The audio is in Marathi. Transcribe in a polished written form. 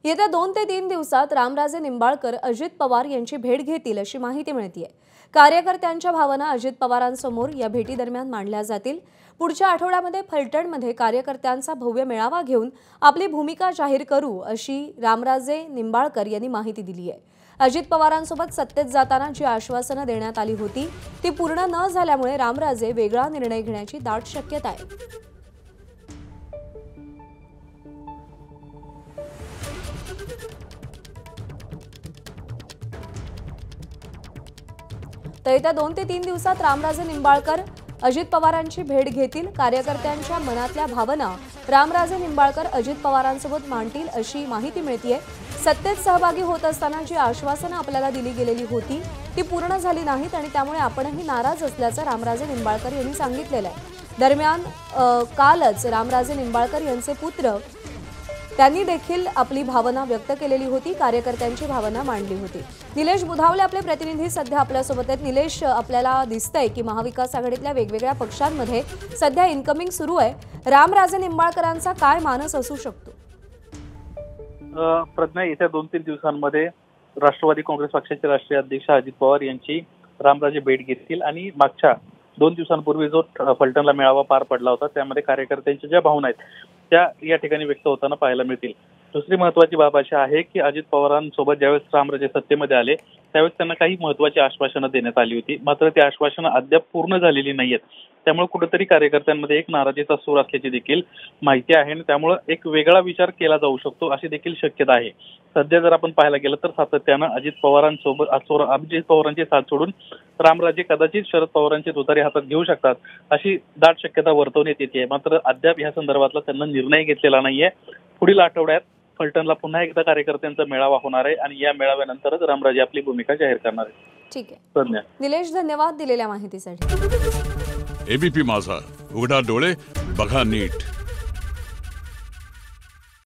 येत्या 2 ते 3 दिवसात रामराजे निंबाळकर अजित पवार यांची भेट घेतील अशी माहिती मिळतेय। कार्यकर्त्यांच्या भावना अजित पवारांसमोर या भेटीदरम्यान मांडल्या जातील। पुढच्या आठवड्यामध्ये फलटणमध्ये कार्यकर्त्यांचा भव्य मेळावा घेऊन आपली भूमिका जाहीर करू अशी रामराजे निंबाळकर यांनी माहिती दिली आहे। अजित पवारांसोबत सत्तेत जाताना जी आश्वासनं देण्यात आली होती ती पूर्ण न झाल्यामुळे रामराजे वेगळा निर्णय घेण्याची दाट शक्यता आहे। तर येत्या 2 ते 3 दिवसात रामराजे निंबाळकर अजित पवारांची भेट घेतील। कार्यकर्त्यांच्या मनातल्या भावना रामराजे निंबाळकर अजित पवारांसोबत मांडतील अशी माहिती मिळतेय। सत्तेत सहभागी होत असताना जी आश्वासनं आपल्याला दिली गेलेली होती ती पूर्ण झाली नाहीत आणि त्यामुळे आपणही नाराज असल्याचं रामराजे निंबाळकर यांनी सांगितलेलं आहे। दरम्यान कालच रामराजे निंबाळकर यांचे पुत्र त्यांनी देखील आपली भावना व्यक्त केलेली होती, कार्यकर्त्यांची भावना मांडली होती। निलेश बुधावले आपले प्रतिनिधी सध्या आपल्यासोबत आहेत। निलेश, आपल्याला दिसतंय की महाविकास आघाडीतल्या वेगवेगळ्या पक्षांमध्ये सध्या इन्कमिंग सुरू आहे। रामराजे निंबाळकरांचा काय मानस असू शकतो? प्रज्ञा, येत्या 2-3 दिवसांमध्ये राष्ट्रवादी काँग्रेस पक्षाचे राष्ट्रीय अध्यक्ष अजित पवार यांची रामराजे भेट घेतील आणि मागच्या 2 दिवसांपूर्वी जो फलटणला मेळावा पार पडला होता त्यामध्ये कार्यकर्त्यांच्या ज्या भावना आहेत त्या या ठिकाणी व्यक्त होताना पाहायला मिळतील। दुसरी महत्त्वाची बाब अशी आहे की अजित पवारांसोबत ज्यावेळेस रामराजे सत्तेमध्ये आले त्यावेळेस त्यांना काही महत्त्वाची आश्वासनं देण्यात आली होती, मात्र ती आश्वासनं अद्याप पूर्ण झालेली नाहीयेत। त्यामुळे कुठेतरी कार्यकर्त्यांमध्ये एक नाराजीचा सूर असल्याची देखील माहिती आहे आणि त्यामुळे एक वेगळा विचार केला जाऊ शकतो अशी देखील शक्यता आहे। सध्या जर आपण पाहायला गेलं तर सातत्यानं अजित पवारांची साथ सोडून रामराजे कदाचित शरद पवारांची तुतारी हातात घेऊ शकतात अशी दाट शक्यता वर्तवण्यात येते। मात्र अद्याप या संदर्भातला त्यांना निर्णय घेतलेला नाहीये। पुढील आठवड्यात फलटणला पुन्हा एकदा कार्यकर्त्यांचा मेळावा होणार आहे आणि या मेळाव्यानंतरच रामराजे आपली भूमिका जाहीर करणार आहे। ठीक आहे निलेश, धन्यवाद दिलेल्या माहितीसाठी। एबीपी माझा, उघडा डोळे बघा नीट।